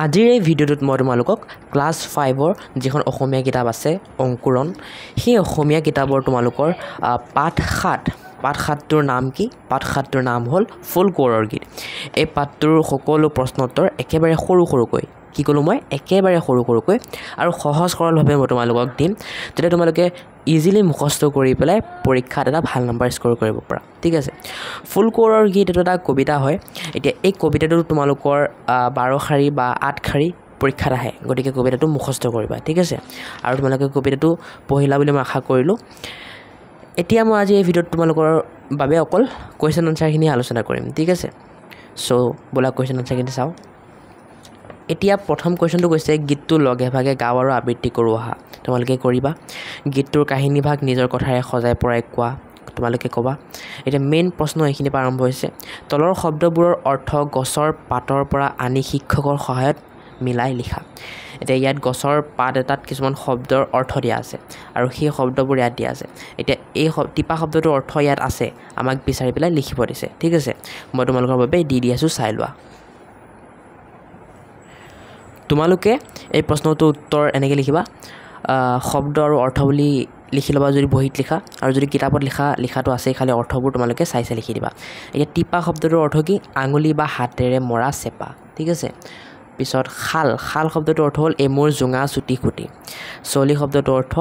আজিৰ এই ভিডিঅ'টোত মই তোমালোকক ক্লাছ 5ৰ যিখন অসমীয়া কিতাপ আছে অংকুৰণ সেই অসমীয়া কিতাপৰ তোমালোকৰ পাঠ 7টোৰ নাম কি? পাঠ 7টোৰ নাম হ'ল ফুল কোঁৱৰৰ গীত। এই পাঠটোৰ সকলো প্ৰশ্ন উত্তৰ একেবাৰে সৰু কি ক'লোঁ মই একেবাৰে সৰুকৈ আৰু সহজ সৰলভাৱে মই তোমালোকক দিম, যাতে তোমালোকে ইজিলি মুখস্থ কৰি পেলাই পৰীক্ষাত এটা ভাল নম্বৰ স্ক'ৰ কৰিব পাৰা। ঠিক আছে, ফুল কোঁৱৰৰ গীত এইটো এটা কবিতা হয়। এতিয়া এই কবিতাটো তোমালোকৰ 12 শাৰী বা 8 শাৰী পৰীক্ষাত আহে, গতিকে কবিতাটো মুখস্থ কৰিবা। ঠিক আছে, আৰু তোমালোকে কবিতাটো পঢ়িলা বুলি মই আশা কৰিলোঁ। এতিয়া মই আজি এই ভিডিঅ'ত তোমালোকৰ বাবে অকল কুৱেশ্যন আনচাৰখিনি আলোচনা কৰিম। ঠিক আছে, চ' ব'লা কুৱেশ্যন আনচাৰখিনি চাওঁ। এতিয়া প্ৰথম কুৱেশ্যনটো কৈছে, গীতটো লগে ভাগে গাওঁ আৰু আবৃত্তি কৰোঁ আহা। তোমালোকে কৰিবা। গীতটোৰ কাহিনীভাগ নিজৰ কথাৰে সজাই পৰাই কোৱা, তোমালোকে ক'বা। এতিয়া মেইন প্ৰশ্ন এইখিনিৰ পৰা আৰম্ভ হৈছে। তলৰ শব্দবোৰৰ অৰ্থ গছৰ পাতৰ পৰা আনি শিক্ষকৰ সহায়ত মিলাই লিখা। এতিয়া ইয়াত গছৰ পাত এটাত কিছুমান শব্দৰ অৰ্থ দিয়া আছে আৰু সেই শব্দবোৰ ইয়াত দিয়া আছে। এতিয়া এই টিপা শব্দটোৰ অৰ্থ ইয়াত আছে, আমাক বিচাৰি পেলাই লিখিব দিছে। ঠিক আছে, মই তোমালোকৰ বাবে দি আছোঁ, চাই লোৱা। তোমালোকে এই প্ৰশ্নটোৰ উত্তৰ এনেকৈ লিখিবা, শব্দ আৰু অৰ্থ বুলি লিখি ল'বা যদি বহীত লিখা, আৰু যদি কিতাপত লিখাটো আছে খালি অৰ্থবোৰ তোমালোকে চাই লিখি দিবা। এতিয়া টিপা শব্দটোৰ অৰ্থ কি? আঙুলি বা হাতেৰে মৰা চেপা। ঠিক আছে, পিছত শাল শব্দটোৰ অৰ্থ হ'ল এমূৰ জোঙা চুটি খুটি। চলি শব্দটোৰ অৰ্থ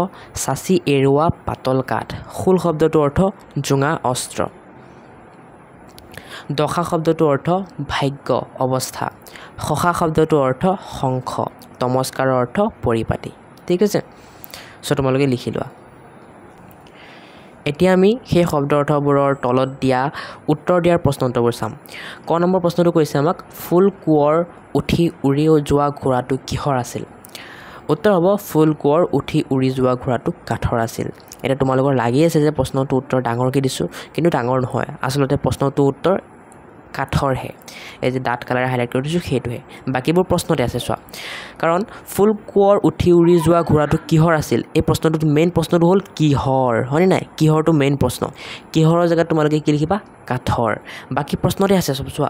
চাচি এৰুৱা পাতল কাঠ। শূল শব্দটোৰ অৰ্থ জোঙা অস্ত্ৰ। দশা শব্দটোৰ অৰ্থ ভাগ্য অৱস্থা। শশা শব্দটোৰ অৰ্থ শংখ। তমস্কাৰৰ অৰ্থ পৰিপাটি। ঠিক আছে, চ' তোমালোকে লিখি লোৱা। এতিয়া আমি সেই শব্দ অৰ্থবোৰৰ তলত দিয়া উত্তৰ দিয়াৰ প্ৰশ্ন উত্তৰবোৰ চাম। ক নম্বৰ প্ৰশ্নটো কৈছে আমাক, ফুল কোঁৱৰ উঠি উৰি যোৱা ঘোঁৰাটো কিহৰ আছিল? উত্তৰ হ'ব ফুল কোঁৱৰ উঠি উৰি যোৱা ঘোঁৰাটো কাঠৰ আছিল। এতিয়া তোমালোকৰ লাগি আছে যে প্ৰশ্নটোৰ উত্তৰ ডাঙৰকৈ দিছোঁ, কিন্তু ডাঙৰ নহয়, আচলতে প্ৰশ্নটোৰ উত্তৰ কাঠৰহে। এই যে ডাঠ কালাৰে হাইলাইট কৰি দিছোঁ সেইটোহে, বাকীবোৰ প্ৰশ্নতে আছে চোৱা। কাৰণ ফুল কোঁৱৰ উঠি উৰি যোৱা ঘোঁৰাটো কিহৰ আছিল, এই প্ৰশ্নটোত মেইন প্ৰশ্নটো হ'ল কিহৰ, হয়নে নাই? কিহৰটো মেইন প্ৰশ্ন। কিহৰৰ জেগাত তোমালোকে কি লিখিবা? কাঠৰ। বাকী প্ৰশ্নতে আছে চব চোৱা,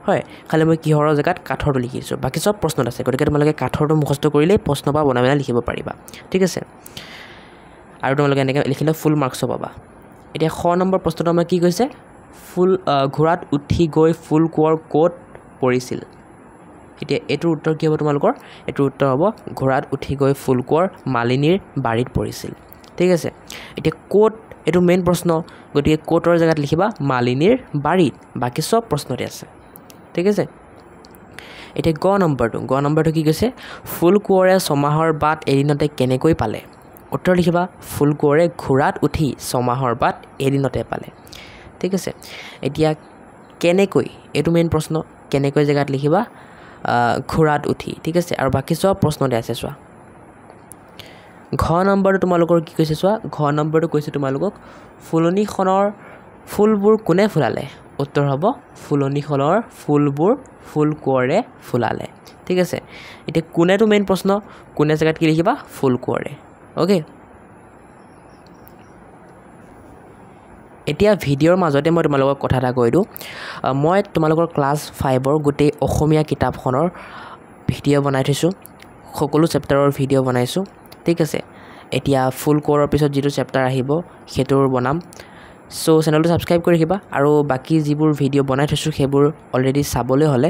হয়, খালি মই কিহৰৰ জেগাত কাঠৰটো লিখিছোঁ, বাকী চব প্ৰশ্নত আছে। গতিকে তোমালোকে কাঠৰটো মুখস্থ কৰিলেই প্ৰশ্ন পৰা বনাই লিখিব পাৰিবা। ঠিক আছে, আৰু তোমালোকে এনেকৈ লিখিলে ফুল মাৰ্কছো পাবা। এতিয়া খ নম্বৰ প্ৰশ্নটো আমাৰ কি কৈছে? ঘোঁৰাত উঠি গৈ ফুল কোঁৱৰ ক'ত পৰিছিল? এতিয়া এইটোৰ উত্তৰ কি হ'ব তোমালোকৰ? এইটোৰ উত্তৰ হ'ব ঘোঁৰাত উঠি গৈ ফুল কোঁৱৰ মালিনীৰ বাৰীত পৰিছিল। ঠিক আছে, এতিয়া ক'ত, এইটো মেইন প্ৰশ্ন, গতিকে ক'তৰ জেগাত লিখিবা মালিনীৰ বাৰীত, বাকী চব প্ৰশ্নতে আছে। ঠিক আছে, এতিয়া গ নম্বৰটো কি কৈছে? ফুল কোঁৱৰে ছমাহৰ বাট এদিনতে কেনেকৈ পালে? উত্তৰ লিখিবা ফুল কোঁৱৰে ঘোঁৰাত উঠি ছমাহৰ বাট এদিনতে পালে। ঠিক আছে, এতিয়া কেনেকৈ, এইটো মেইন প্ৰশ্ন, কেনেকৈ জেগাত লিখিবা ঘোঁৰাত উঠি। ঠিক আছে, আৰু বাকী চব প্ৰশ্নতে আছে চোৱা। ঘ নম্বৰটো তোমালোকৰ কি কৈছে চোৱা। ঘ নম্বৰটো কৈছে তোমালোকক ফুলনিখনৰ ফুলবোৰ কোনে ফুলালে? উত্তৰ হ'ব ফুলনিখনৰ ফুলবোৰ ফুল কোঁৱৰে ফুলালে। ঠিক আছে, এতিয়া কোনেটো মেইন প্ৰশ্ন, কোনে জেগাত কি লিখিবা? ফুল কোঁৱৰে। অ'কে, এতিয়া ভিডিঅ'ৰ মাজতে মই তোমালোকক কথা এটা কৈ দিওঁ। মই তোমালোকৰ ক্লাছ 5ৰ গোটেই অসমীয়া কিতাপখনৰ ভিডিঅ' বনাই থৈছোঁ, সকলো চেপ্টাৰৰ ভিডিঅ' বনাইছোঁ। ঠিক আছে, এতিয়া ফুল কোঁৱৰৰ পিছত যিটো চেপ্টাৰ আহিব সেইটোৰ বনাম, চ' চেনেলটো ছাবস্ক্ৰাইব কৰি ৰাখিবা। আৰু বাকী যিবোৰ ভিডিঅ' বনাই থৈছোঁ সেইবোৰ অলৰেডি চাবলৈ হ'লে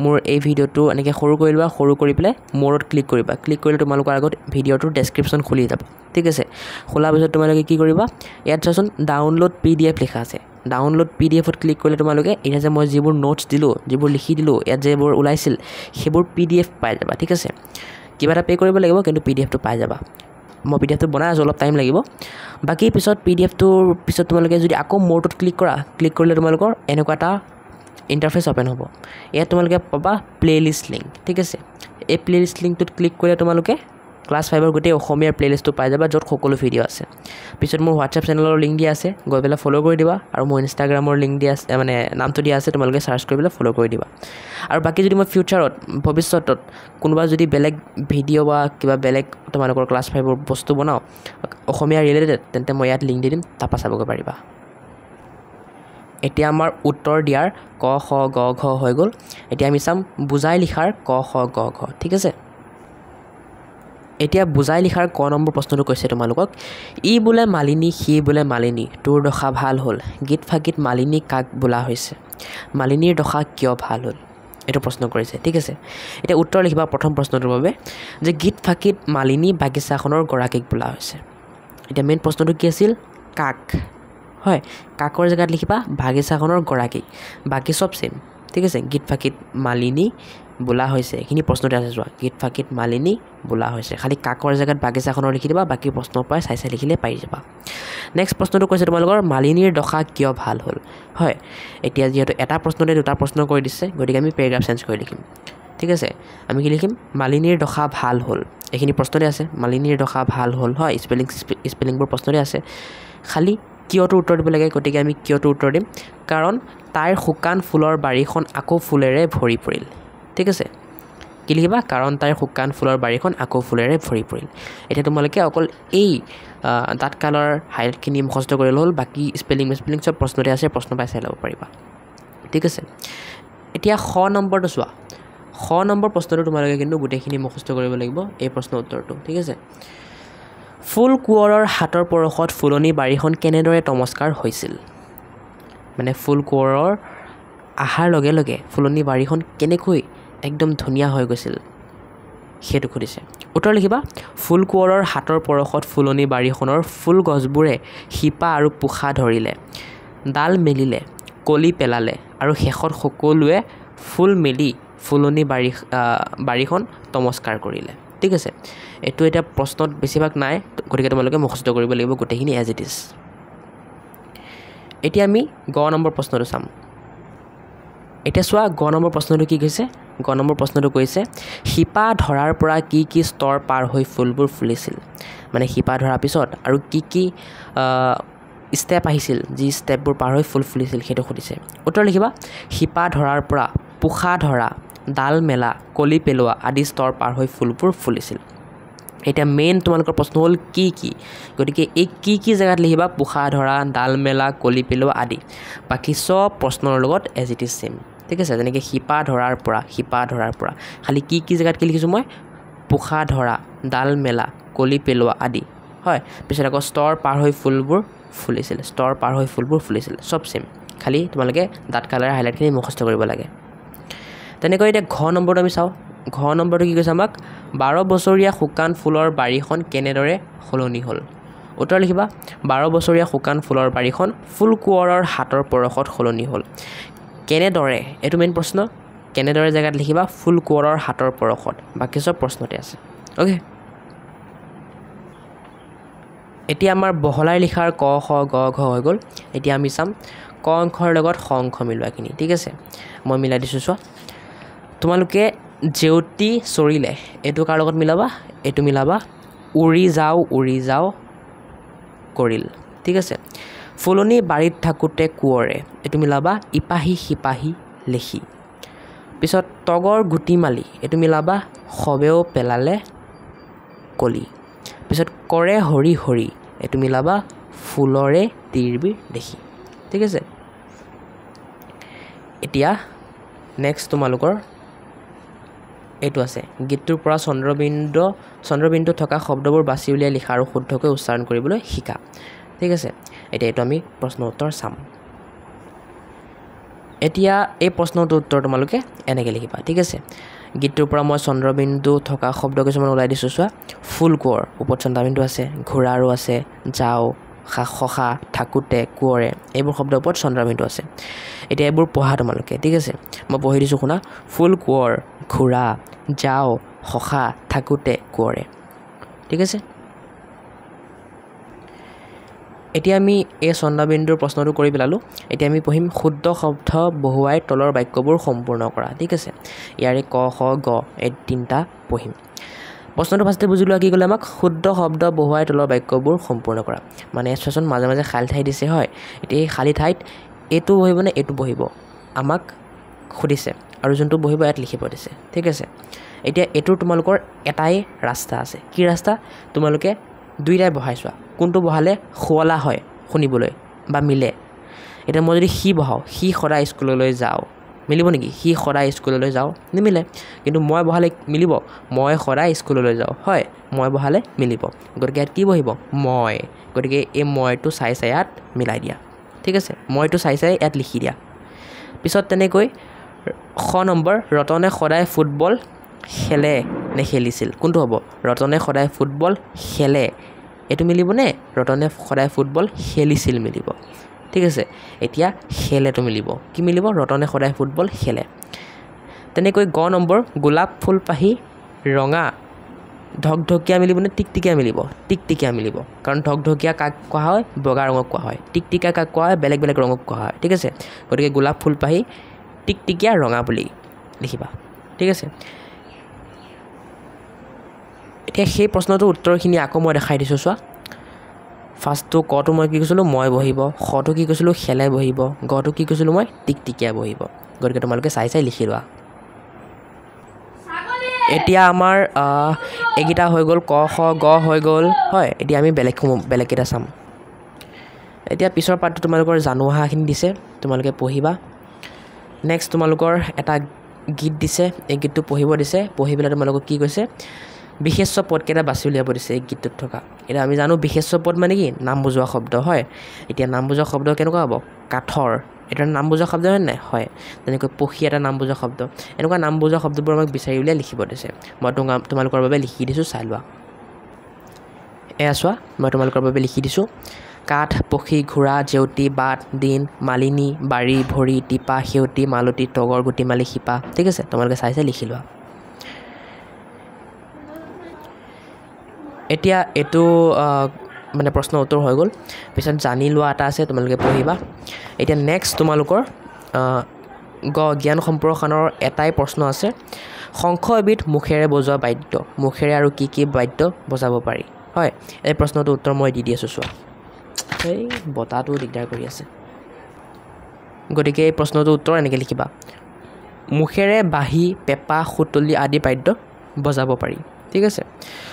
মোৰ এই ভিডিঅ'টো এনেকৈ সৰু কৰি লোৱা, সৰু কৰি পেলাই মোৰত ক্লিক কৰিবা। ক্লিক কৰিলে তোমালোকৰ আগত ভিডিঅ'টোৰ ডেছক্ৰিপশ্যন খুলি যাব। ঠিক আছে, খোলাৰ পিছত তোমালোকে কি কৰিবা, ইয়াত চোৱাচোন ডাউনলোড PDF লিখা আছে। ডাউনলোড PDFত ক্লিক কৰিলে তোমালোকে এতিয়া যে মই যিবোৰ নোটছ দিলোঁ, যিবোৰ লিখি দিলোঁ, ইয়াত যিবোৰ ওলাইছিল সেইবোৰ PDF পাই যাবা। ঠিক আছে, কিবা এটা পে' কৰিব লাগিব, কিন্তু PDFটো পাই যাবা। মই PDFটো বনাই আছোঁ, অলপ টাইম লাগিব। বাকী পিছত PDFটোৰ পিছত তোমালোকে যদি আকৌ মোৰটোত ক্লিক কৰিলে তোমালোকৰ এনেকুৱা এটা ইণ্টাৰফেচ অ'পেন হ'ব। ইয়াত তোমালোকে পাবা প্লে'লিষ্ট লিংক। ঠিক আছে, এই প্লে'লিষ্ট লিংকটোত ক্লিক কৰিলে তোমালোকে ক্লাছ 5ৰ গোটেই অসমীয়াৰ প্লে'লিষ্টটো পাই যাবা, য'ত সকলো ভিডিঅ' আছে। পিছত মোৰ হোৱাটছএপ চেনেলৰ লিংক দিয়া আছে, গৈ পেলাই ফ'ল' কৰি দিবা। আৰু মোৰ ইনষ্টাগ্ৰামৰ লিংক দিয়া আছে, মানে নামটো দিয়া আছে, তোমালোকে চাৰ্চ কৰি পেলাই ফ'ল' কৰি দিবা। আৰু বাকী যদি মই ফিউচাৰত, ভৱিষ্যতত কোনোবা যদি বেলেগ ভিডিঅ' বা কিবা বেলেগ তোমালোকৰ ক্লাছ 5ৰ বস্তু বনাওঁ অসমীয়া ৰিলেটেড, তেন্তে মই ইয়াত লিংক দি দিম, তাৰপৰা চাবগৈ পাৰিবা। এতিয়া আমাৰ উত্তৰ দিয়াৰ ক খ গ ঘ হৈ গ'ল এতিয়া আমি চাম বুজাই লিখাৰ ক খ গ ঘ ঠিক আছে এতিয়া বুজাই লিখাৰ ক নম্বৰ প্ৰশ্নটো কৈছে তোমালোকক ই বোলে মালিনী সি বোলে মালিনী তোৰ দশা ভাল হ'ল গীত ফাগীত মালিনী কাক বোলা হৈছে মালিনীৰ দশা কিয় ভাল হ'ল এইটো প্ৰশ্ন কৰিছে ঠিক আছে এতিয়া উত্তৰ লিখিবা প্ৰথম প্ৰশ্নটোৰ বাবে যে গীত ফাগীত মালিনী বাগিচাখনৰ গৰাকীক বোলা হৈছে এতিয়া মেইন প্ৰশ্নটো কি আছিল কাক হয় কাকৰ জেগাত লিখিবা বাগিচাখনৰ গৰাকী বাকি সব সেম ঠিক আছে গীত ফাগীত মালিনী বোলা হৈছে এইখিনি প্ৰশ্নতে আছে যোৱা গীত ফাগীত মালিনী বোলা হৈছে খালি কাকৰ জেগাত বাগিচাখনৰ লিখি দিবা বাকি প্ৰশ্নৰ পৰা চাই চাই লিখিলে পাই যাবা নেক্সট প্ৰশ্নটো কৈছে তোমালোকৰ মালিনীৰ দশা কিয় ভাল হ'ল হয় এতিয়া যেহেতু এটা প্ৰশ্নতে দুটা প্ৰশ্ন কৰি দিছে গতিকে আমি পেৰাগ্ৰাফ চেঞ্জ কৰি লিখিম ঠিক আছে আমি কি লিখিম মালিনীৰ দশা ভাল হ'ল এইখিনি প্ৰশ্নতে আছে মালিনীৰ দশা ভাল হ'ল হয় স্পেলিংবোৰ প্ৰশ্নতে আছে খালি কিয়টো উত্তৰ দিব লাগে গতিকে আমি কিয়টো উত্তৰ দিম কাৰণ তাইৰ শুকান ফুলৰ বাৰীখন আকৌ ফুলেৰে ভৰি পৰিল ঠিক আছে কি লিখিবা কাৰণ তাইৰ শুকান ফুলৰ বাৰীখন আকৌ ফুলেৰে ভৰি পৰিল এতিয়া তোমালোকে অকল এই দাঁতকালৰ হাইলাইটখিনি মুখস্থ কৰি হ'ল বাকি স্পেলিং চব প্ৰশ্নতে আছে প্ৰশ্ন পাই চাই ল'ব পাৰিবা ঠিক আছে এতিয়া খ নম্বৰটো চোৱা খ নম্বৰ প্ৰশ্নটো তোমালোকে কিন্তু গোটেইখিনি মুখস্থ কৰিব লাগিব এই প্ৰশ্নৰ উত্তৰটো ঠিক আছে ফুল কোঁৱৰৰ হাতৰ পৰশত ফুলনি বাৰীখন কেনেদৰে তমস্কাৰ হৈছিল মানে ফুল কোঁৱৰৰ আহাৰ লগে লগে ফুলনি বাৰীখন কেনেকৈ একদম ধুনীয়া হৈ গৈছিল সেইটো সুধিছে উত্তৰ লিখিবা ফুল কোঁৱৰৰ হাতৰ পৰশত ফুলনি বাৰীখনৰ ফুল গছবোৰে শিপা আৰু পোখা ধৰিলে ডাল মেলিলে কলি পেলালে আৰু শেষত সকলোৱে ফুল মেলি ফুলনি বাৰীখন তমস্কাৰ কৰিলে ঠিক আছে এইটো এটা প্ৰশ্নত বেছিভাগ নাই গতিকে তোমালোকে মুখস্থ কৰিব লাগিব গোটেইখিনি এজ ইট ইজ এতিয়া আমি গ নম্বৰ প্ৰশ্নটো চাম এতিয়া চোৱা গ নম্বৰ প্ৰশ্নটো কি কৈছে গ নম্বৰ প্ৰশ্নটো কৈছে শিপা ধৰাৰ পৰা কি কি স্তৰ পাৰ হৈ ফুলবোৰ ফুলিছিল মানে শিপা ধৰাৰ পিছত আৰু কি কি ষ্টেপ আহিছিল যি ষ্টেপবোৰ পাৰ হৈ ফুল ফুলিছিল সেইটো সুধিছে উত্তৰ লিখিবা শিপা ধৰাৰ পৰা পোখা ধৰা ডাল মেলা কলি পেলোৱা আদি স্তৰ পাৰ হৈ ফুলবোৰ ফুলিছিল এতিয়া মেইন তোমালোকৰ প্ৰশ্ন হ'ল কি কি গতিকে এই কি কি জেগাত লিখিবা পোখা ধৰা ডাল মেলা কলি পেলোৱা আদি বাকী সব প্ৰশ্নৰ লগত এজ ইট ইজ সেম ঠিক আছে যেনেকৈ শিপা ধৰাৰ পৰা খালি কি কি জেগাত কি লিখিছোঁ মই পোখা ধৰা ডাল মেলা কলি পেলোৱা আদি হয় পিছত আকৌ স্তৰ পাৰ হৈ ফুলবোৰ ফুলিছিল সব সেম খালি তোমালোকে দাঁত কালাৰ হাইলাইটখিনি মুখস্থ কৰিব লাগে তেনেকৈ এতিয়া ঘ নম্বৰটো আমি চাওঁ ঘ নম্বৰটো কি কৈছে আমাক 12 বছৰীয়া শুকান ফুলৰ বাৰীখন কেনেদৰে সলনি হ'ল উত্তৰ লিখিবা 12 বছৰীয়া শুকান ফুলৰ বাৰীখন ফুল কোঁৱৰৰ হাতৰ পৰশত সলনি হ'ল কেনেদৰে এইটো মেইন প্ৰশ্ন কেনেদৰে জেগাত লিখিবা ফুল কোঁৱৰৰ হাতৰ পৰশত বাকী সব প্ৰশ্নতে আছে অ'কে এতিয়া আমাৰ বহলাই লিখাৰ ক খ গ ঘ হৈ গ'ল এতিয়া আমি চাম ক অংশৰ লগত খ অংশ মিলোৱাখিনি ঠিক আছে মই মিলাই দিছোঁ চোৱা তোমালোকে জেউতি চৰিলে এইটো কাৰ লগত মিলাবা এইটো মিলাবা উৰি যাও কৰিল ঠিক আছে ফুলনি বাৰীত থাকোঁতে কোঁৱৰে এইটো মিলাবা ইপাহি সিপাহি লেখি পিছত তগৰ গুটি মালি এইটো মিলাবা সবেও পেলালে কলি পিছত কৰে হৰি হৰি এইটো মিলাবা ফুলৰে তিৰবিৰ দেখি ঠিক আছে এতিয়া নেক্সট তোমালোকৰ এইটো আছে গীতটোৰ পৰা চন্দ্ৰবিন্দু থকা শব্দবোৰ বাছি উলিয়াই লিখা আৰু শুদ্ধকৈ উচ্চাৰণ কৰিবলৈ শিকা ঠিক আছে এতিয়া এইটো আমি প্ৰশ্ন উত্তৰ চাম এতিয়া এই প্ৰশ্নটোৰ উত্তৰ তোমালোকে এনেকৈ লিখিবা ঠিক আছে গীতটোৰ পৰা মই চন্দ্ৰবিন্দু থকা শব্দ কিছুমান ওলাই দিছোঁ চোৱা ফুল কোঁৱৰ ওপৰত চন্দ্ৰবিন্দু আছে ঘোঁৰাৰো আছে যাও শশা থাকোঁতে কোঁৱৰে এইবোৰ শব্দৰ ওপৰত চন্দ্ৰবিন্দু আছে এতিয়া এইবোৰ পঢ়া তোমালোকে ঠিক আছে মই পঢ়ি দিছোঁ শুনা ফুল কোঁৱৰ ঘোঁৰা যাও শশা থাকোঁতে কোঁৱৰে ঠিক আছে এতিয়া আমি এই চন্দ্ৰবিন্দুৰ প্ৰশ্নটো কৰি পেলালোঁ এতিয়া আমি পঢ়িম শুদ্ধ শব্দ বহুৱাই তলৰ বাক্যবোৰ সম্পূৰ্ণ কৰা ঠিক আছে ইয়াৰে ক খ গ এই তিনিটা পঢ়িম প্ৰশ্নটো ফাৰ্ষ্টে বুজি লোৱা কি ক'লে আমাক শুদ্ধ শব্দ বহুৱাই তলৰ বাক্যবোৰ সম্পূৰ্ণ কৰা মানে চোৱাচোন মাজে মাজে খালী ঠাই দিছে হয় এতিয়া এই খালী ঠাইত এইটো বহিব নে এইটো বহিব আমাক সুধিছে আৰু যোনটো বহিব ইয়াত লিখিব দিছে ঠিক আছে এতিয়া এইটোৰ তোমালোকৰ এটাই ৰাস্তা আছে কি ৰাস্তা তোমালোকে দুইটাই বহাই চোৱা কোনটো বহালে শুৱলা হয় শুনিবলৈ বা মিলে এতিয়া মই যদি সি বহাওঁ সি সদায় স্কুললৈ যাওঁ মিলিব নেকি সি সদায় স্কুললৈ যাওঁ নিমিলে কিন্তু মই বহালে মিলিব মই সদায় স্কুললৈ যাওঁ হয় মই বহালে মিলিব গতিকে ইয়াত কি বহিব মই গতিকে এই মইটো চাই ইয়াত মিলাই দিয়া ঠিক আছে মইটো চাই ইয়াত লিখি দিয়া পিছত তেনেকৈ খ নম্বৰ ৰতনে সদায় ফুটবল খেলে নে খেলিছিল কোনটো হ'ব ৰতনে সদায় ফুটবল খেলে এইটো মিলিবনে ৰতনে সদায় ফুটবল খেলিছিল মিলিব ঠিক আছে এতিয়া খেলেটো মিলিব কি মিলিব ৰতনে সদায় ফুটবল খেলে তেনেকৈ গ নম্বৰ গোলাপ ফুল পাহি ৰঙা ঢকঢকীয়া মিলিবনে টিকটিকিয়া মিলিব টিকটিকিয়া মিলিব কাৰণ ঢকঢকীয়া কাক কোৱা হয় বগা ৰঙক কোৱা হয় টিকটিকিয়া কাক কোৱা হয় বেলেগ বেলেগ ৰঙক কোৱা হয় ঠিক আছে গতিকে গোলাপ ফুল পাহি টিকটিকিয়া ৰঙা বুলি লিখিবা ঠিক আছে এতিয়া সেই প্ৰশ্নটোৰ উত্তৰখিনি আকৌ মই দেখাই দিছোঁ চোৱা ফাৰ্ষ্টটো কটো মই কি কৈছিলোঁ মই বহিব খটো কি কৈছিলোঁ খেলে বহিব গটো কি কৈছিলোঁ মই টিকটিকিয়া বহিব গতিকে তোমালোকে চাই লিখি লোৱা এতিয়া আমাৰ এইকেইটা হৈ গ'ল ক খ গ হৈ গ'ল হয় এতিয়া আমি বেলেগকেইটা চাম এতিয়া পিছৰ পাৰ্টটো তোমালোকৰ জানো অহাখিনি দিছে তোমালোকে পঢ়িবা নেক্সট তোমালোকৰ এটা গীত দিছে এই গীতটো পঢ়িব দিছে পঢ়ি পেলাই তোমালোকক কি কৈছে বিশেষ্য পদকেইটা বাছি উলিয়াব দিছে এই গীতটোত থকা এতিয়া আমি জানো বিশেষ্য পদ মানে কি নাম বুজোৱা শব্দ হয় এতিয়া নাম বুজোৱা শব্দ কেনেকুৱা হ'ব কাঠৰ এটা নাম বুজোৱা শব্দ হয় নাই হয় তেনেকৈ পক্ষী এটা নাম বুজোৱা শব্দ এনেকুৱা নাম বুজোৱা শব্দবোৰ আমাক বিচাৰি উলিয়াই লিখিব দিছে মই তোমালোকৰ বাবে লিখি দিছোঁ চাই লোৱা এয়া চোৱা মই তোমালোকৰ বাবে লিখি দিছোঁ কাঠ পক্ষী ঘোঁৰা জেউতী বাট দিন মালিনী বাৰী ভৰি টিপা সেউতী মালতী তগৰ গুটি মালি শিপা ঠিক আছে তোমালোকে চাই লিখি লোৱা এতিয়া এইটো মানে প্ৰশ্ন উত্তৰ হৈ গ'ল পিছত জানি লোৱা এটা আছে তোমালোকে পঢ়িবা এতিয়া নেক্সট তোমালোকৰ জ্ঞান সম্প্ৰসাৰণৰ এটাই প্ৰশ্ন আছে শংখ এবিধ মুখেৰে বজোৱা বাদ্য মুখেৰে আৰু কি বাদ্য বজাব পাৰি হয় এই প্ৰশ্নটোৰ উত্তৰ মই দি আছোঁ চোৱা এই বতাহটো দিগদাৰ কৰি আছে গতিকে এই প্ৰশ্নটোৰ উত্তৰ এনেকৈ লিখিবা মুখেৰে বাঁহী পেঁপা সুতুলি আদি বাদ্য বজাব পাৰি ঠিক আছে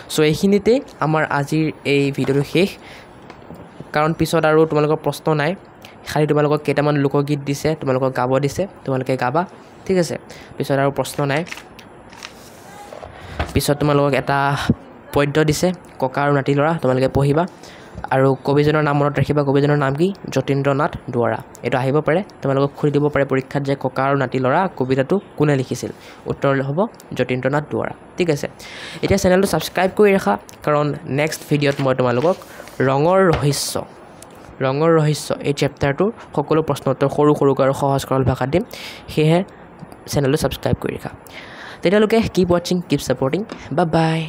চ' এইখিনিতে আমাৰ আজিৰ এই ভিডিঅ'টো শেষ কাৰণ পিছত আৰু তোমালোকৰ প্ৰশ্ন নাই খালি তোমালোকক কেইটামান লোকগীত দিছে তোমালোকক গাব দিছে তোমালোকে গাবা ঠিক আছে পিছত আৰু প্ৰশ্ন নাই পিছত তোমালোকক এটা পদ্য দিছে ককা আৰু নাতি ল'ৰা তোমালোকে পঢ়িবা আৰু কবিজনৰ নাম মনত ৰাখিবা কবিজনৰ নাম কি যতীন্দ্ৰ নাথ দুৱৰা এইটো আহিব পাৰে তোমালোকক সুধি দিব পাৰে পৰীক্ষাত যে ককা আৰু নাতি ল'ৰা কবিতাটো কোনে লিখিছিল উত্তৰ হ'ব যতীন্দ্ৰ নাথ দুৱৰা ঠিক আছে এতিয়া চেনেলটো ছাবস্ক্ৰাইব কৰি ৰাখা কাৰণ নেক্সট ভিডিঅ'ত মই তোমালোকক ৰঙৰ ৰহস্য এই চেপ্টাৰটোৰ সকলো প্ৰশ্ন উত্তৰ সৰুকৈ আৰু সহজ সৰল ভাষাত দিম সেয়েহে চেনেলটো ছাবস্ক্ৰাইব কৰি ৰাখা তেতিয়ালৈকে কিপ ৱাচিং কিপ ছাপৰ্টিং বাই